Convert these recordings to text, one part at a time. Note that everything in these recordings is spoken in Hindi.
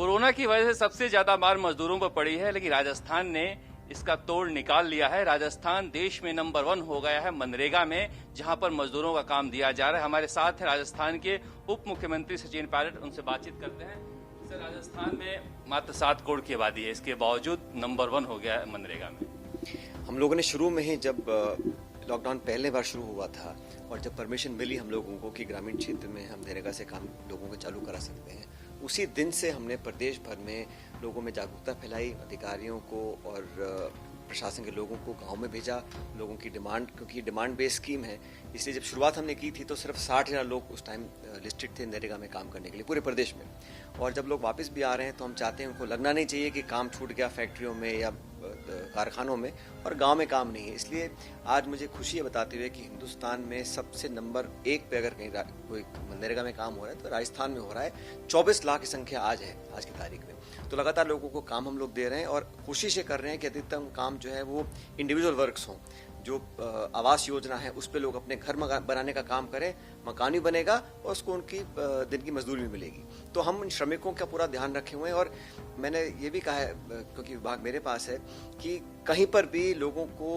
कोरोना की वजह से सबसे ज्यादा मार मजदूरों पर पड़ी है, लेकिन राजस्थान ने इसका तोड़ निकाल लिया है। राजस्थान देश में नंबर 1 हो गया है मनरेगा में, जहां पर मजदूरों का काम दिया जा रहा है। हमारे साथ है राजस्थान के उप मुख्यमंत्री सचिन पायलट, उनसे बातचीत करते हैं। सर, राजस्थान में मात्र 7 करोड़ की आबादी है, इसके बावजूद नंबर 1 हो गया है मनरेगा में। हम लोगों ने शुरू में ही, जब लॉकडाउन पहले बार शुरू हुआ था और जब परमिशन मिली हम लोगों को कि ग्रामीण क्षेत्र में हम मनरेगा से काम लोगों को चालू करा सकते हैं, उसी दिन से हमने प्रदेश भर में लोगों में जागरूकता फैलाई, अधिकारियों को और प्रशासन के लोगों को गांव में भेजा। लोगों की डिमांड, क्योंकि डिमांड बेस्ड स्कीम है, इसलिए जब शुरुआत हमने की थी तो सिर्फ 60,000 लोग उस टाइम लिस्टेड थे मनरेगा में काम करने के लिए पूरे प्रदेश में। और जब लोग वापस भी आ रहे हैं तो हम चाहते हैं उनको लगना नहीं चाहिए कि काम छूट गया फैक्ट्रियों में या कारखानों में और गांव में काम नहीं है। इसलिए आज मुझे खुशी है बताते हुए कि हिंदुस्तान में सबसे नंबर 1 पे अगर कहीं कोई मनरेगा में काम हो रहा है तो राजस्थान में हो रहा है। 24 लाख की संख्या आज है, आज की तारीख में। तो लगातार लोगों को काम हम लोग दे रहे हैं और कोशिश ये कर रहे हैं कि अधिकतम काम जो है वो इंडिविजुअल वर्क्स हों। जो आवास योजना है उस पे लोग अपने घर बनाने का काम करें, मकान भी बनेगा और उसको उनकी दिन की मजदूरी भी मिलेगी। तो हम इन श्रमिकों का पूरा ध्यान रखे हुए हैं। और मैंने ये भी कहा है, क्योंकि विभाग मेरे पास है, कि कहीं पर भी लोगों को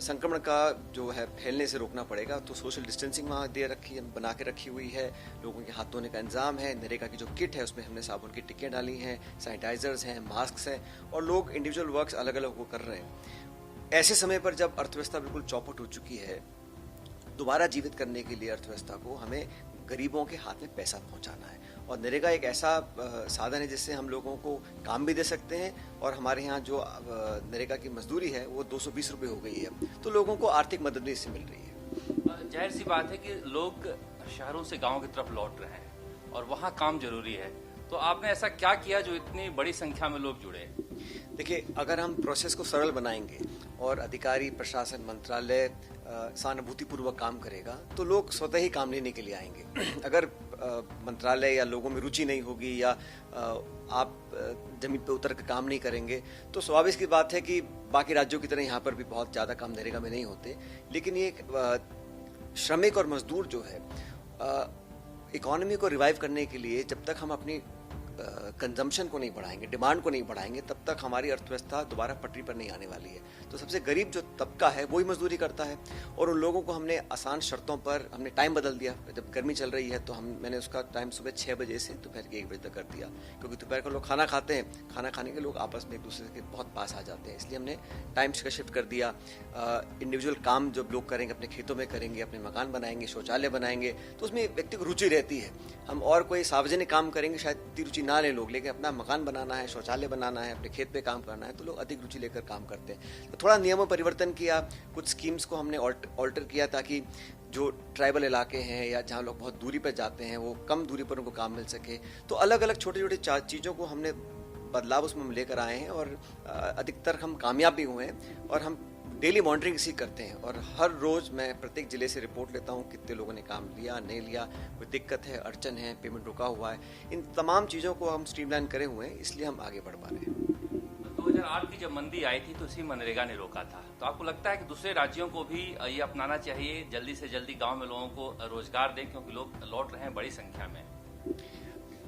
संक्रमण का जो है फैलने से रोकना पड़ेगा। तो सोशल डिस्टेंसिंग वहाँ दे रखी है, बना के रखी हुई है, लोगों के हाथ धोने का इंतजाम है। नरेगा की जो किट है उसमें हमने साबुन की टिक्कियाँ डाली हैं, सैनिटाइजर्स हैं, मास्क हैं, और लोग इंडिविजुअल वर्क्स अलग अलग वो कर रहे हैं। ऐसे समय पर जब अर्थव्यवस्था बिल्कुल चौपट हो चुकी है, दोबारा जीवित करने के लिए अर्थव्यवस्था को हमें गरीबों के हाथ में पैसा पहुंचाना है। और नरेगा एक ऐसा साधन है जिससे हम लोगों को काम भी दे सकते हैं। और हमारे यहाँ जो नरेगा की मजदूरी है वो 220 रुपये हो गई है, तो लोगों को आर्थिक मदद भी इससे मिल रही है। जाहिर सी बात है कि लोग शहरों से गाँव की तरफ लौट रहे हैं और वहाँ काम जरूरी है। तो आपने ऐसा क्या किया जो इतनी बड़ी संख्या में लोग जुड़े? देखिए, अगर हम प्रोसेस को सरल बनाएंगे और अधिकारी, प्रशासन, मंत्रालय सहानुभूतिपूर्वक काम करेगा तो लोग स्वतः ही काम लेने के लिए आएंगे। अगर मंत्रालय या लोगों में रुचि नहीं होगी या आप जमीन पे उतर कर काम नहीं करेंगे तो स्वाभाविक की बात है कि बाकी राज्यों की तरह यहाँ पर भी बहुत ज़्यादा काम नरेगा में नहीं होते। लेकिन ये श्रमिक और मजदूर जो है, इकोनॉमी को रिवाइव करने के लिए जब तक हम अपनी कंजम्पशन को नहीं बढ़ाएंगे, डिमांड को नहीं बढ़ाएंगे, तब तक हमारी अर्थव्यवस्था दोबारा पटरी पर नहीं आने वाली है। तो सबसे गरीब जो तबका है वही मजदूरी करता है। और उन लोगों को हमने आसान शर्तों पर हमने टाइम बदल दिया। जब गर्मी चल रही है तो मैंने उसका टाइम सुबह 6 बजे से दोपहर के 1 बजे तक कर दिया, क्योंकि दोपहर को लोग खाना खाते हैं, खाना खाने के लोग आपस में एक दूसरे के बहुत पास आ जाते हैं। इसलिए हमने टाइम का शिफ्ट कर दिया। इंडिविजुअल काम जब लोग करेंगे, अपने खेतों में करेंगे, अपने मकान बनाएंगे, शौचालय बनाएंगे, तो उसमें व्यक्ति को रुचि रहती है। हम और कोई सार्वजनिक काम करेंगे शायद इतनी रुचि ना लें लोग, लेकिन अपना मकान बनाना है, शौचालय बनाना है, अपने खेत पे काम करना है, तो लोग अधिक रुचि लेकर काम करते हैं। तो थोड़ा नियमों में परिवर्तन किया, कुछ स्कीम्स को हमने ऑल्टर किया ताकि जो ट्राइबल इलाके हैं या जहाँ लोग बहुत दूरी पर जाते हैं वो कम दूरी पर उनको काम मिल सके। तो अलग अलग छोटे छोटे चीज़ों को हमने बदलाव उसमें हम लेकर आए हैं और अधिकतर हम कामयाब भी हुए हैं। और हम डेली मॉनिटरिंग इसी करते हैं और हर रोज़ मैं प्रत्येक जिले से रिपोर्ट लेता हूँ कितने लोगों ने काम लिया, नहीं लिया, कोई दिक्कत है, अड़चन है, पेमेंट रुका हुआ है। इन तमाम चीज़ों को हम स्ट्रीमलाइन करे हुए हैं, इसलिए हम आगे बढ़ पा रहे हैं। 2008 की जब मंदी आई थी तो इसी मनरेगा ने रोका था। तो आपको लगता है कि दूसरे राज्यों को भी ये अपनाना चाहिए, जल्दी से जल्दी गाँव में लोगों को रोजगार दें, क्योंकि लोग लौट रहे हैं बड़ी संख्या में?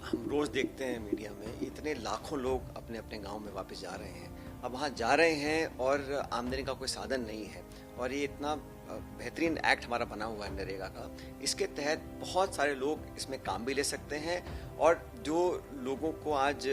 हम रोज़ देखते हैं मीडिया में इतने लाखों लोग अपने अपने गाँव में वापस जा रहे हैं। अब वहाँ जा रहे हैं और आमदनी का कोई साधन नहीं है। और ये इतना बेहतरीन एक्ट हमारा बना हुआ है नरेगा का, इसके तहत बहुत सारे लोग इसमें काम भी ले सकते हैं। और जो लोगों को आज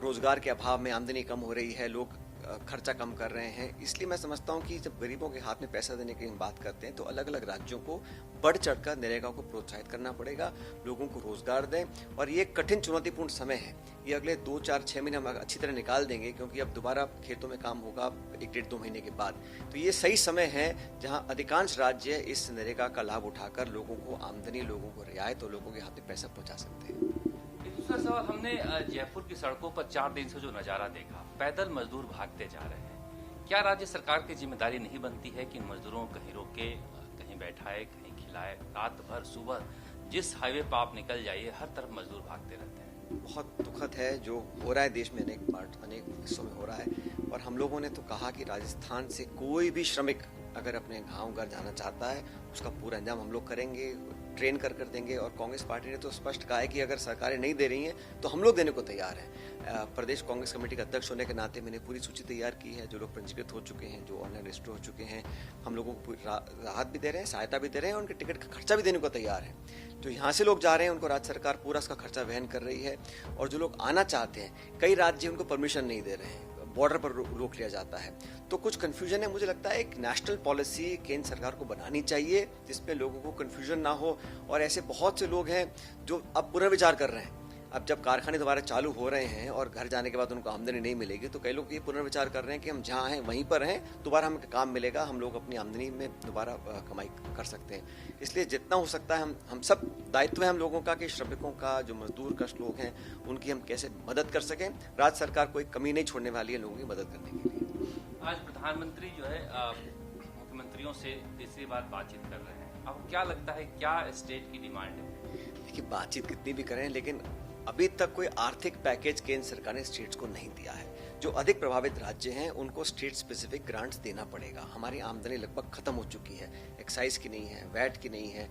रोजगार के अभाव में आमदनी कम हो रही है, लोग खर्चा कम कर रहे हैं, इसलिए मैं समझता हूँ कि जब गरीबों के हाथ में पैसा देने की हम बात करते हैं तो अलग अलग राज्यों को बढ़ चढ़कर नरेगा को प्रोत्साहित करना पड़ेगा, लोगों को रोजगार दें। और ये कठिन चुनौतीपूर्ण समय है, ये अगले 2, 4, 6 महीने हम अच्छी तरह निकाल देंगे, क्योंकि अब दोबारा खेतों में काम होगा 1, 1.5, 2 महीने के बाद। तो ये सही समय है जहाँ अधिकांश राज्य इस नरेगा का लाभ उठाकर लोगों को आमदनी, लोगों को रियायत और लोगों के हाथ में पैसा पहुँचा सकते हैं। दूसरा सवाल, हमने जयपुर की सड़कों पर 4 दिन से जो नजारा देखा, पैदल मजदूर भागते जा रहे हैं। क्या राज्य सरकार की जिम्मेदारी नहीं बनती है कि इन मजदूरों को कहीं रोके, कहीं बैठाए, कहीं खिलाए? रात भर सुबह जिस हाईवे पर आप निकल जाइए, हर तरफ मजदूर भागते रहते हैं। बहुत दुखद है जो हो रहा है देश में, अनेक हिस्सों में हो रहा है। और हम लोगों ने तो कहा कि राजस्थान से कोई भी श्रमिक अगर अपने गांव घर जाना चाहता है उसका पूरा इंतजाम हम लोग करेंगे, ट्रेन कर देंगे। और कांग्रेस पार्टी ने तो स्पष्ट कहा है कि अगर सरकारें नहीं दे रही हैं तो हम लोग देने को तैयार हैं। प्रदेश कांग्रेस कमेटी का अध्यक्ष होने के नाते मैंने पूरी सूची तैयार की है, जो लोग पंजीकृत हो चुके हैं, जो ऑनलाइन रजिस्टर हो चुके हैं, हम लोगों को राहत भी दे रहे हैं, सहायता भी दे रहे हैं, उनके टिकट का खर्चा भी देने को तैयार है। जो यहाँ से लोग जा रहे हैं उनको राज्य सरकार पूरा उसका खर्चा वहन कर रही है। और जो लोग आना चाहते हैं, कई राज्य उनको परमिशन नहीं दे रहे हैं, बॉर्डर पर रोक लिया जाता है। तो कुछ कंफ्यूजन है। मुझे लगता है एक नेशनल पॉलिसी केंद्र सरकार को बनानी चाहिए जिसमें लोगों को कंफ्यूजन ना हो। और ऐसे बहुत से लोग हैं जो अब पुनर्विचार कर रहे हैं। अब जब कारखाने दोबारा चालू हो रहे हैं और घर जाने के बाद उनको आमदनी नहीं मिलेगी, तो कई लोग ये पुनर्विचार कर रहे हैं कि हम जहाँ हैं वहीं पर हैं, दोबारा हमें काम मिलेगा, हम लोग अपनी आमदनी में दोबारा कमाई कर सकते हैं। इसलिए जितना हो सकता है हम सब दायित्व है हम लोगों का कि श्रमिकों का, जो मजदूर कष्ट लोग हैं, उनकी हम कैसे मदद कर सकें। राज्य सरकार कोई कमी नहीं छोड़ने वाली है लोगों की मदद करने के लिए। आज प्रधानमंत्री जो है मुख्यमंत्रियों से तीसरी बार बातचीत कर रहे हैं। आपको क्या लगता है, क्या स्टेट की डिमांड है? देखिए, बातचीत कितनी भी करें, लेकिन अभी तक कोई आर्थिक पैकेज केंद्र सरकार ने स्टेट्स को नहीं दिया है। जो अधिक प्रभावित राज्य हैं उनको स्टेट स्पेसिफिक ग्रांट्स देना पड़ेगा। हमारी आमदनी लगभग खत्म हो चुकी है, एक्साइज की नहीं है, वैट की नहीं है,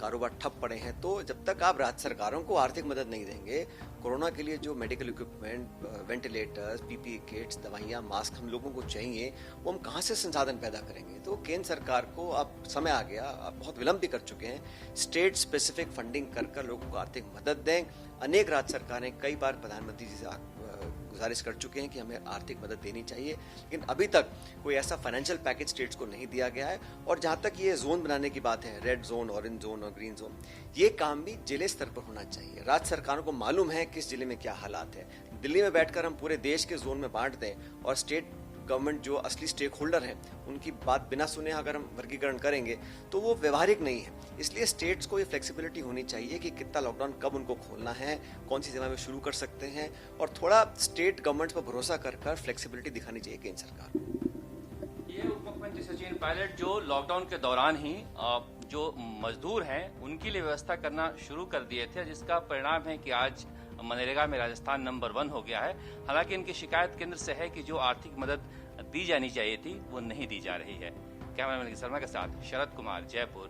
कारोबार ठप पड़े हैं। तो जब तक आप राज्य सरकारों को आर्थिक मदद नहीं देंगे, कोरोना के लिए जो medical equipment, ventilators, PPE kits, दवाइयाँ, मास्क हम लोगों को चाहिए, वो हम कहाँ से संसाधन पैदा करेंगे? तो केंद्र सरकार को अब समय आ गया, अब बहुत विलंब भी कर चुके हैं, स्टेट स्पेसिफिक फंडिंग कर लोगों को आर्थिक मदद दें। अनेक राज्य सरकारें कई बार प्रधानमंत्री जी से गुजारिश कर चुके हैं कि हमें आर्थिक मदद देनी चाहिए, लेकिन अभी तक कोई ऐसा फाइनेंशियल पैकेज स्टेट्स को नहीं दिया गया है। और जहां तक ये जोन बनाने की बात है, रेड जोन, ऑरेंज जोन और ग्रीन जोन, ये काम भी जिले स्तर पर होना चाहिए। राज्य सरकारों को मालूम है किस जिले में क्या हालात है। दिल्ली में बैठकर हम पूरे देश के जोन में बांट दें और स्टेट गवर्नमेंट जो असली स्टेक होल्डर हैं उनकी बात बिना सुने अगर हम वर्गीकरण करेंगे तो वो व्यवहारिक नहीं है। इसलिए स्टेट्स को ये फ्लेक्सिबिलिटी होनी चाहिए कि कितना लॉकडाउन कब उनको खोलना है, कौन सी जगह में शुरू कर सकते हैं, और थोड़ा स्टेट गवर्नमेंट पर भरोसा कर फ्लेक्सिबिलिटी दिखानी चाहिए केंद्र सरकार को। ये उप मुख्यमंत्री सचिन पायलट जो लॉकडाउन के दौरान ही जो मजदूर हैं उनके लिए व्यवस्था करना शुरू कर दिए थे, जिसका परिणाम है कि आज मनरेगा में राजस्थान नंबर 1 हो गया है। हालांकि इनकी शिकायत केंद्र से है कि जो आर्थिक मदद दी जानी चाहिए थी वो नहीं दी जा रही है। कैमरामैन शर्मा के साथ शरद कुमार, जयपुर।